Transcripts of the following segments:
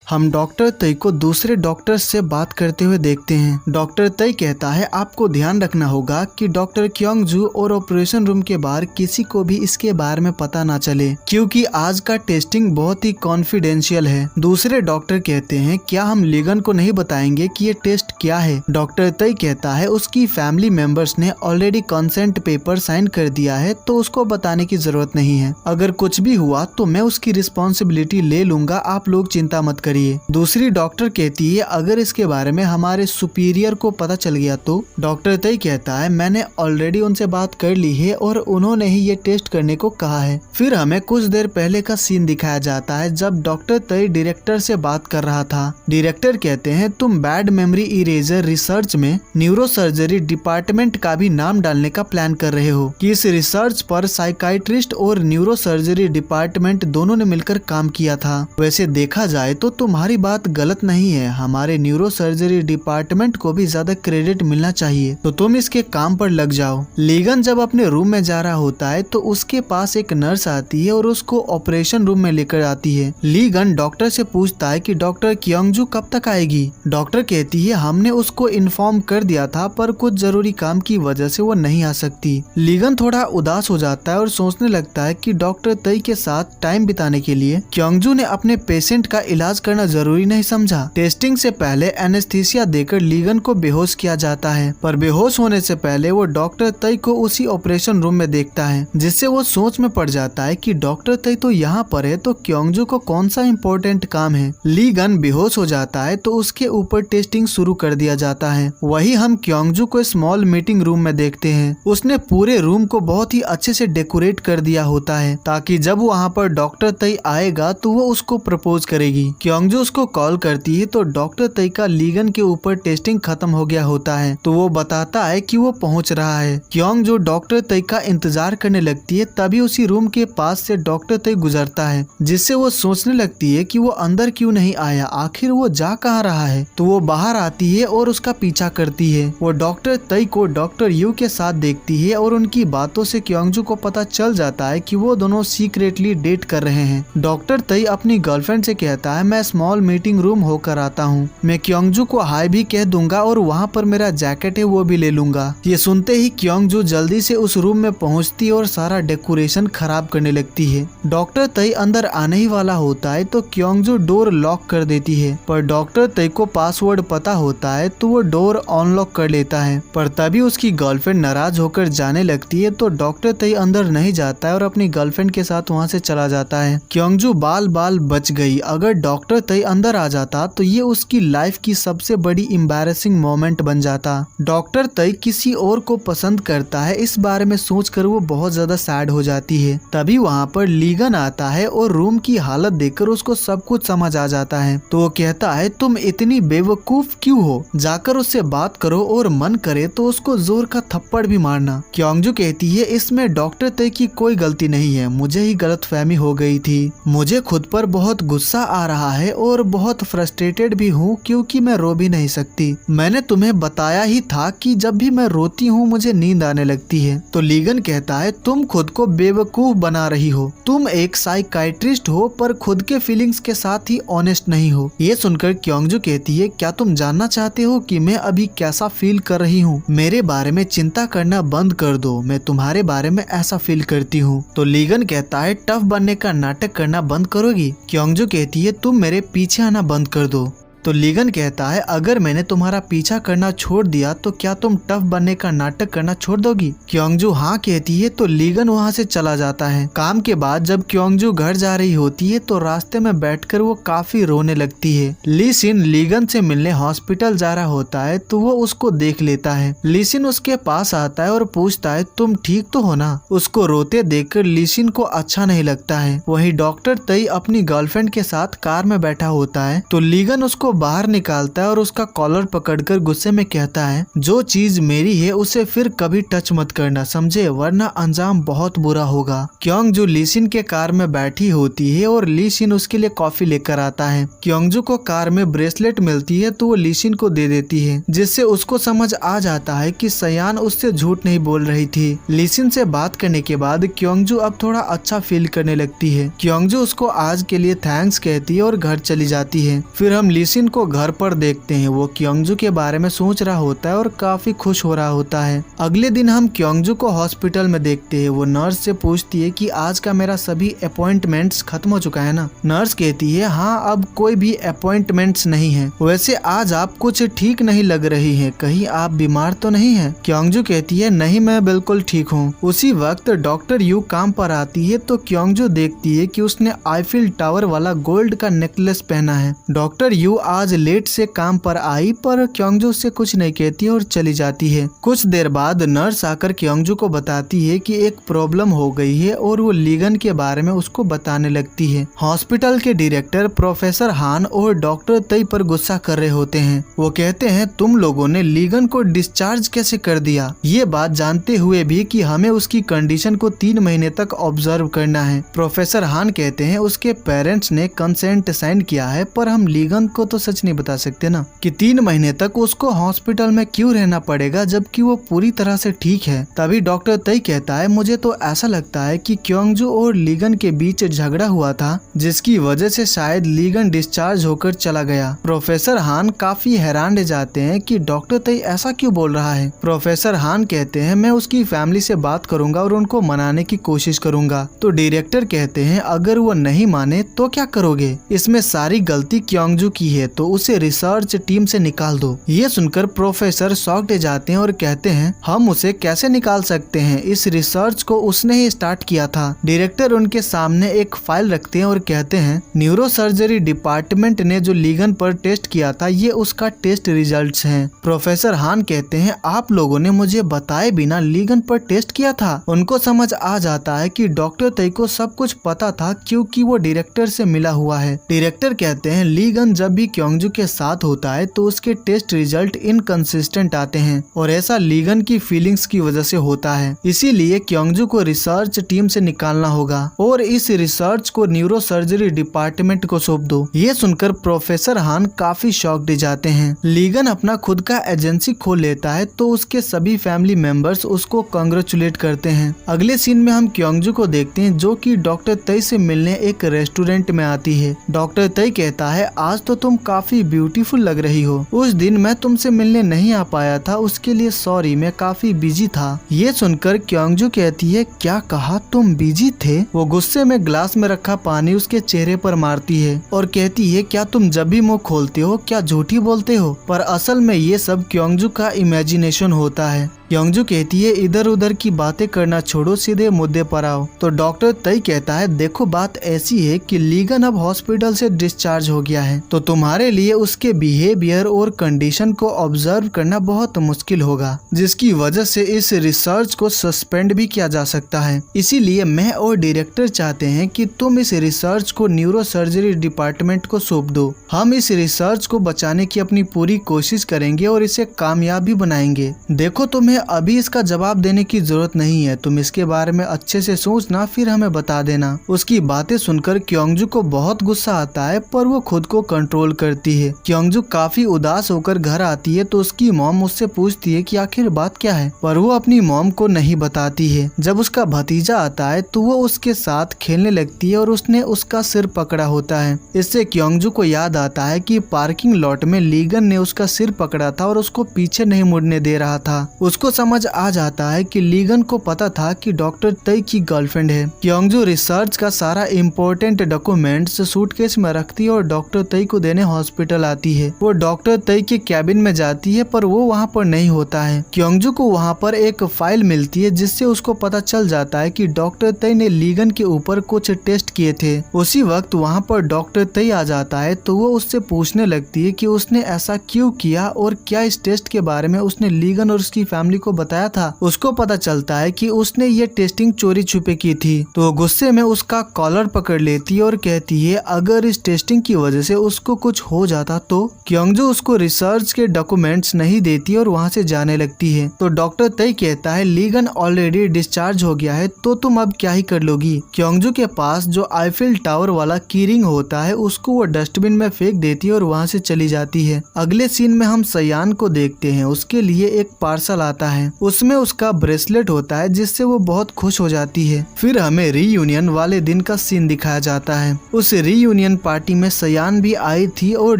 हम डॉक्टर तई को दूसरे डॉक्टर से बात करते हुए देखते हैं। डॉक्टर तई कहता है आपको ध्यान रखना होगा कि डॉक्टर क्योंगजू और ऑपरेशन रूम के बाहर किसी को भी इसके बारे में पता ना चले, क्योंकि आज का टेस्टिंग बहुत ही कॉन्फिडेंशियल है। दूसरे डॉक्टर कहते हैं क्या हम लीगन को नहीं बताएंगे कि ये टेस्ट क्या है। डॉक्टर तई कहता है उसकी फैमिली मेंबर्स ने ऑलरेडी कंसेंट पेपर साइन कर दिया है, तो उसको बताने की जरूरत नहीं है। अगर कुछ भी हुआ तो मैं उसकी रिस्पॉन्सिबिलिटी ले लूंगा, आप लोग चिंता मत करिए। दूसरी डॉक्टर कहती है अगर इसके बारे में हमारे सुपीरियर को पता चल गया तो। डॉक्टर तई कहता है मैंने ऑलरेडी उनसे बात कर ली है और उन्होंने ही ये टेस्ट करने को कहा है। फिर हमें कुछ देर पहले का सीन दिखाया जाता है जब डॉक्टर तई डायरेक्टर से बात कर रहा था। डायरेक्टर कहते हैं तुम बैड मेमोरी इरेजर रिसर्च में न्यूरो सर्जरी डिपार्टमेंट का भी नाम डालने का प्लान कर रहे हो कि इस रिसर्च पर साइकाइट्रिस्ट और न्यूरो सर्जरी डिपार्टमेंट दोनों ने मिलकर काम किया था। वैसे देखा जाए तो तुम्हारी बात गलत नहीं है, हमारे न्यूरो सर्जरी डिपार्टमेंट को भी ज्यादा क्रेडिट मिलना चाहिए, तो तुम इसके काम पर लग जाओ। लीगन जब अपने रूम में जा रहा होता है तो उसके पास एक नर्स आती है और उसको ऑपरेशन रूम में लेकर आती है। लीगन डॉक्टर से पूछता है कि डॉक्टर क्योंगजू कब तक आएगी। डॉक्टर कहती है हमने उसको इन्फॉर्म कर दिया था पर कुछ जरूरी काम की वजह से वो नहीं आ सकती। लीगन थोड़ा उदास हो जाता है और सोचने लगता है कि डॉक्टर तई के साथ टाइम बिताने के लिए क्योंगजू ने अपने पेशेंट का इलाज करना जरूरी नहीं समझा। टेस्टिंग से पहले एनेस्थीसिया देकर लीगन को बेहोश किया जाता है, पर बेहोश होने से पहले वो डॉक्टर तई को उसी ऑपरेशन रूम में देखता है, जिससे वो सोच में पड़ जाता है कि डॉक्टर तई तो यहाँ पर है तो क्योंगजू को कौन सा इम्पोर्टेंट काम है। लीगन बेहोश हो जाता है तो उसके ऊपर टेस्टिंग शुरू कर दिया जाता है। वही हम क्योंगजू को स्मॉल मीटिंग रूम में देखते हैं। उसने पूरे रूम को बहुत ही अच्छे से डेकोरेट कर दिया होता है ताकि जब वहाँ पर डॉक्टर तई आएगा तो वो उसको प्रपोज करेगी। क्योंगजू उसको कॉल करती है तो डॉक्टर तई का लीगन के ऊपर टेस्टिंग खत्म हो गया होता है, तो वो बताता है कि वो पहुंच रहा है। क्योंगजू डॉक्टर तई का इंतजार करने लगती है, तभी उसी रूम के पास से डॉक्टर तई गुजरता है, जिससे वो सोचने लगती है कि वो अंदर क्यों नहीं आया, आखिर वो जा कहाँ रहा है। तो वो बाहर आती है और उसका पीछा करती है। वो डॉक्टर तई को डॉक्टर यू के साथ देखती है और उनकी बातों से क्योंगजू को पता चल जाता है कि वो दोनों सीक्रेटली डेट कर रहे हैं। डॉक्टर तई अपनी गर्लफ्रेंड से कहता है मैं स्मॉल मीटिंग रूम होकर आता हूँ, मैं क्योंगजू को हाय भी कह दूंगा और वहाँ पर मेरा जैकेट है वो भी ले लूंगा। ये सुनते ही क्योंगजू जल्दी से उस रूम में पहुँचती और सारा डेकोरेशन खराब करने लगती है। डॉक्टर तई अंदर आने ही वाला होता है तो क्योंगजू डोर लॉक कर देती है, पर डॉक्टर तई को पासवर्ड पता होता है तो वो डोर अनलॉक कर लेता है। पर तभी उसकी गर्लफ्रेंड नाराज होकर जाने लगती है तो डॉक्टर तई अंदर नहीं जाता है और अपनी गर्लफ्रेंड के साथ वहाँ से चला जाता है। क्योंगजू बाल बाल बच गई। अगर डॉक्टर तई अंदर आ जाता तो ये उसकी लाइफ की सबसे बड़ी एम्बैरेसिंग मोमेंट बन जाता। डॉक्टर तई किसी और को पसंद करता है, इस बारे में सोचकर वो बहुत ज्यादा सैड हो जाती है। तभी वहाँ पर लीगन आता है और रूम की हालत देखकर उसको सब कुछ समझ आ जाता है, तो वो कहता है तुम इतनी बेवकूफ क्यों हो, जाकर उससे बात करो और मन करे तो उसको जोर का थप्पड़ भी मारना। क्योंगजू कहती है इसमें डॉक्टर तई की कोई गलती नहीं है, मुझे ही गलतफहमी हो गई थी, मुझे खुद पर बहुत गुस्सा आ रहा है और बहुत फ्रस्ट्रेटेड भी हूँ क्योंकि मैं रो भी नहीं सकती। मैंने तुम्हें बताया ही था कि जब भी मैं रोती हूँ मुझे नींद आने लगती है। तो लीगन कहता है तुम खुद को बेवकूफ बना रही हो, तुम एक साइकाइट्रिस्ट हो पर खुद के फीलिंग्स के साथ ही ऑनेस्ट नहीं हो। ये सुनकर क्योंगजू कहती है क्या तुम जानना चाहते हो कि मैं अभी कैसा फील कर रही हूँ? मेरे बारे में चिंता करना बंद कर दो, मैं तुम्हारे बारे में ऐसा फील करती हूँ। तो लीगन कहता है टफ बनने का नाटक करना बंद करोगी? क्योंगजू कहती है तुम मेरे पीछे आना बंद कर दो। तो लीगन कहता है अगर मैंने तुम्हारा पीछा करना छोड़ दिया तो क्या तुम टफ बनने का नाटक करना छोड़ दोगी? क्योंगजू हाँ कहती है तो लीगन वहाँ से चला जाता है। काम के बाद जब क्योंगजू घर जा रही होती है तो रास्ते में बैठकर वो काफी रोने लगती है। लीसिन लीगन से मिलने हॉस्पिटल जा रहा होता है तो वो उसको देख लेता है। लीसिन उसके पास आता है और पूछता है तुम ठीक तो हो ना? उसको रोते देखकर लीसिन को अच्छा नहीं लगता है। वही डॉक्टर तई अपनी गर्लफ्रेंड के साथ कार में बैठा होता है तो लीगन उसको बाहर निकालता है और उसका कॉलर पकड़कर गुस्से में कहता है, जो चीज मेरी है उसे फिर कभी टच मत करना, समझे, वरना अंजाम बहुत बुरा होगा। क्योंगजू लीसिन के कार में बैठी होती है और लीसिन उसके लिए कॉफी लेकर आता है। क्योंगजू को कार में ब्रेसलेट मिलती है तो वो लीसिन को दे देती है, जिससे उसको समझ आ जाता है कि सयान उससे झूठ नहीं बोल रही थी। लीसिन से बात करने के बाद क्योंगजू अब थोड़ा अच्छा फील करने लगती है। क्योंगजू उसको आज के लिए थैंक्स कहती है और घर चली जाती है। फिर हम लीसिन को घर पर देखते हैं। वो क्योंगजू के बारे में सोच रहा होता है और काफी खुश हो रहा होता है। अगले दिन हम क्योंगजू को हॉस्पिटल में देखते हैं। वो नर्स से पूछती है कि आज का मेरा सभी अपॉइंटमेंट्स खत्म हो चुका है ना। नर्स कहती है, हाँ, अब कोई भी अपॉइंटमेंट्स नहीं है। वैसे आज आप कुछ ठीक नहीं लग रही है, कहीं आप बीमार तो नहीं है? क्योंगजू कहती है, नहीं, मैं बिल्कुल ठीक हूँ। उसी वक्त डॉक्टर यू काम पर आती है तो क्योंगजू देखती है कि उसने आईफिल टावर वाला गोल्ड का नेकलेस पहना है। डॉक्टर यू आज लेट से काम पर आई पर क्योंगजू से कुछ नहीं कहती और चली जाती है। कुछ देर बाद नर्स आकर क्योंगजू को बताती है कि एक प्रॉब्लम हो गई है और वो लीगन के बारे में उसको बताने लगती है। हॉस्पिटल के डायरेक्टर प्रोफेसर हान और डॉक्टर तई पर गुस्सा कर रहे होते हैं। वो कहते हैं, तुम लोगों ने लीगन को डिस्चार्ज कैसे कर दिया, ये बात जानते हुए भी कि हमें उसकी कंडीशन को 3 महीने तक ऑब्जर्व करना है। प्रोफेसर हान कहते हैं, उसके पेरेंट्स ने कंसेंट साइन किया है पर हम लीगन को तो सच नहीं बता सकते ना कि 3 महीने तक उसको हॉस्पिटल में क्यों रहना पड़ेगा जबकि वो पूरी तरह से ठीक है। तभी डॉक्टर तई कहता है, मुझे तो ऐसा लगता है कि क्योंगजू और लीगन के बीच झगड़ा हुआ था जिसकी वजह से शायद लीगन डिस्चार्ज होकर चला गया। प्रोफेसर हान काफी हैरान रह जाते हैं कि डॉक्टर तई ऐसा क्यों बोल रहा है। प्रोफेसर हान कहते हैं, मैं उसकी फैमिली से बात करूंगा और उनको मनाने की कोशिश करूंगा। तो डायरेक्टर कहते हैं, अगर वो नहीं माने तो क्या करोगे? इसमें सारी गलती क्योंगजू की है तो उसे रिसर्च टीम से निकाल दो। ये सुनकर प्रोफेसर शॉक्ड हो जाते हैं और कहते हैं, हम उसे कैसे निकाल सकते हैं, इस रिसर्च को उसने ही स्टार्ट किया था। डायरेक्टर उनके सामने एक फाइल रखते हैं और कहते हैं, न्यूरो सर्जरी डिपार्टमेंट ने जो लीगन पर टेस्ट किया था ये उसका टेस्ट रिजल्ट्स हैं। प्रोफेसर हान कहते हैं, आप लोगों ने मुझे बताए बिना लीगन पर टेस्ट किया था। उनको समझ आ जाता है कि डॉक्टर तई को सब कुछ पता था क्योंकि वो डायरेक्टर से मिला हुआ है। डायरेक्टर कहते हैं, लीगन जब भी क्योंगजू के साथ होता है तो उसके टेस्ट रिजल्ट इनकंसिस्टेंट आते हैं और ऐसा लीगन की फीलिंग्स की वजह से होता है। इसीलिए क्योंगजू को रिसर्च टीम से निकालना होगा और इस रिसर्च को न्यूरो सर्जरी डिपार्टमेंट को सौंप दो। ये सुनकर प्रोफेसर हान काफी शॉक्ड जाते हैं। लीगन अपना खुद का एजेंसी खोल लेता है तो उसके सभी फैमिली मेंबर्स उसको कांग्रेचुलेट करते हैं। अगले सीन में हम क्योंगजू को देखते हैं जो कि डॉक्टर तई से मिलने एक रेस्टोरेंट में आती है। डॉक्टर तई कहता है, आज तो तुम काफी ब्यूटीफुल लग रही हो, उस दिन मैं तुमसे मिलने नहीं आ पाया था, उसके लिए सॉरी, मैं काफी बिजी था। ये सुनकर क्योंगजू कहती है, क्या कहा, तुम बिजी थे? वो गुस्से में ग्लास में रखा पानी उसके चेहरे पर मारती है और कहती है, क्या तुम जब भी मुंह खोलते हो क्या झूठी बोलते हो? पर असल में ये सब क्योंगजू का इमेजिनेशन होता है। क्योंगजू कहती है, इधर उधर की बातें करना छोड़ो, सीधे मुद्दे पर आओ। तो डॉक्टर तई कहता है, देखो बात ऐसी है कि लीगन अब हॉस्पिटल से डिस्चार्ज हो गया है तो तुम्हारे लिए उसके बिहेवियर और कंडीशन को ऑब्जर्व करना बहुत मुश्किल होगा, जिसकी वजह से इस रिसर्च को सस्पेंड भी किया जा सकता है। इसीलिए मैं और डायरेक्टर चाहते हैं कि तुम इस रिसर्च को न्यूरो सर्जरी डिपार्टमेंट को सौंप दो। हम इस रिसर्च को बचाने की अपनी पूरी कोशिश करेंगे और इसे कामयाब भी बनाएंगे। देखो, तुम्हें अभी इसका जवाब देने की जरूरत नहीं है, तुम इसके बारे में अच्छे से सोचना फिर हमें बता देना। उसकी बातें सुनकर क्योंगजू को बहुत गुस्सा आता है पर वो खुद को कंट्रोल करती है। क्योंगजू काफी उदास होकर घर आती है तो उसकी मॉम उससे पूछती है कि आखिर बात क्या है, पर वो अपनी मॉम को नहीं बताती है। जब उसका भतीजा आता है तो वो उसके साथ खेलने लगती है और उसने उसका सिर पकड़ा होता है। इससे क्योंगजू को याद आता है कि पार्किंग लॉट में लीगन ने उसका सिर पकड़ा था और उसको पीछे नहीं मुड़ने दे रहा था। उसको समझ आ जाता है कि लीगन को पता था कि डॉक्टर तई की गर्लफ्रेंड है। क्योंगजू रिसर्च का सारा इम्पोर्टेंट डॉक्यूमेंट्स सूटकेस में रखती है और डॉक्टर तई को देने हॉस्पिटल आती है। वो डॉक्टर तई के कैबिन में जाती है पर वो वहाँ पर नहीं होता है। क्योंगजू को वहाँ पर एक फाइल मिलती है जिससे उसको पता चल जाता है कि डॉक्टर तई ने लीगन के ऊपर कुछ टेस्ट किए थे। उसी वक्त वहाँ पर डॉक्टर तई आ जाता है तो वो उससे पूछने लगती है कि उसने ऐसा क्यों किया और क्या इस टेस्ट के बारे में उसने लीगन और उसकी फैमिली फैमिली को बताया था, उसको पता चलता है कि उसने ये टेस्टिंग चोरी छुपे की थी। तो वो गुस्से में उसका कॉलर पकड़ लेती है और कहती है अगर इस टेस्टिंग की वजह से उसको कुछ हो जाता तो। क्योंजू उसको रिसर्च के डॉक्यूमेंट्स नहीं देती और वहाँ से जाने लगती है। तो डॉक्टर तय कहता है लीगन ऑलरेडी डिस्चार्ज हो गया है तो तुम अब क्या ही कर लोगी। क्योंजू के पास जो आईफिल टावर वाला कीरिंग होता है उसको वो डस्टबिन में फेंक देती है और वहाँ से चली जाती है। अगले सीन में हम सयान को देखते हैं, उसके लिए एक पार्सल आता है, उसमें उसका ब्रेसलेट होता है जिससे वो बहुत खुश हो जाती है। फिर हमें रीयूनियन वाले दिन का सीन दिखाया जाता है। उस रीयूनियन पार्टी में सयान भी आई थी और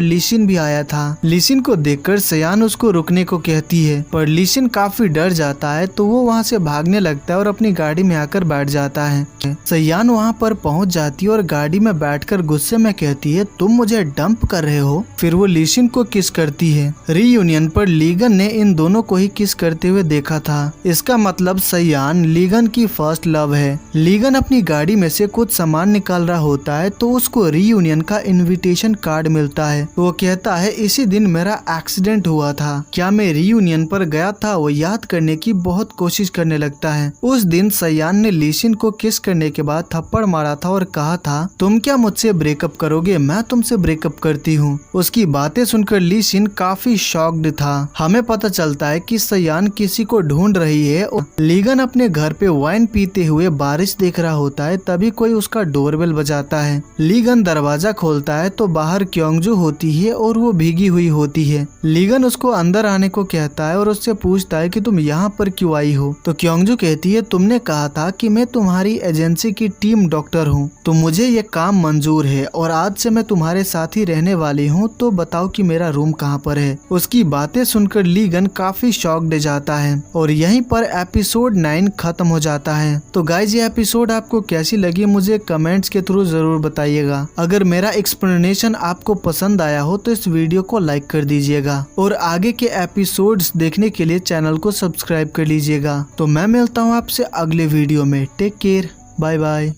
लिशिन भी आया था। लिशिन को देखकर सयान उसको रुकने को कहती है पर लिशिन काफी डर जाता है तो वो वहाँ से भागने लगता है और अपनी गाड़ी में आकर बैठ जाता है। सयान वहाँ पर पहुँच जाती है और गाड़ी में बैठकर गुस्से में कहती है तुम मुझे डंप कर रहे हो। फिर वो लिशिन को किस करती है। रीयूनियन पर लीगन ने इन दोनों को ही किस करते हुए देखा था। इसका मतलब सयान लीगन की फर्स्ट लव है। लीगन अपनी गाड़ी में से कुछ सामान निकाल रहा होता है तो उसको रीयूनियन का इनविटेशन कार्ड मिलता है। वो कहता है इसी दिन मेरा एक्सीडेंट हुआ था, क्या मैं रीयूनियन पर गया था, वो याद करने की बहुत कोशिश करने लगता है। उस दिन सयान ने लिशिन को किस करने के बाद थप्पड़ मारा था और कहा था तुम क्या मुझसे ब्रेकअप करोगे, मैं तुमसे ब्रेकअप करती हूँ। उसकी बातें सुनकर लिशिन काफी शॉक्ड था। हमें पता चलता है कि सयान किसी को ढूंढ रही है। लीगन अपने घर पे वाइन पीते हुए बारिश देख रहा होता है, तभी कोई उसका डोरबेल बजाता है। लीगन दरवाजा खोलता है तो बाहर क्योंजू होती है और वो भीगी हुई होती है। लीगन उसको अंदर आने को कहता है और उससे पूछता है कि तुम यहाँ पर क्यों आई हो। तो क्योंजू कहती है तुमने कहा था कि मैं तुम्हारी एजेंसी की टीम डॉक्टर हूँ, तो मुझे ये काम मंजूर है और आज से मैं तुम्हारे साथ ही रहने वाली हूँ, तो बताओ कि मेरा रूम कहाँ पर है। उसकी बातें सुनकर लीगन काफी शॉक्ड जाता है और यहीं पर एपिसोड 9 खत्म हो जाता है। तो गाइज ये एपिसोड आपको कैसी लगी मुझे कमेंट्स के थ्रू जरूर बताइएगा। अगर मेरा एक्सप्लेनेशन आपको पसंद आया हो तो इस वीडियो को लाइक कर दीजिएगा और आगे के एपिसोड्स देखने के लिए चैनल को सब्सक्राइब कर लीजिएगा। तो मैं मिलता हूँ आपसे अगले वीडियो में। Take care, bye bye.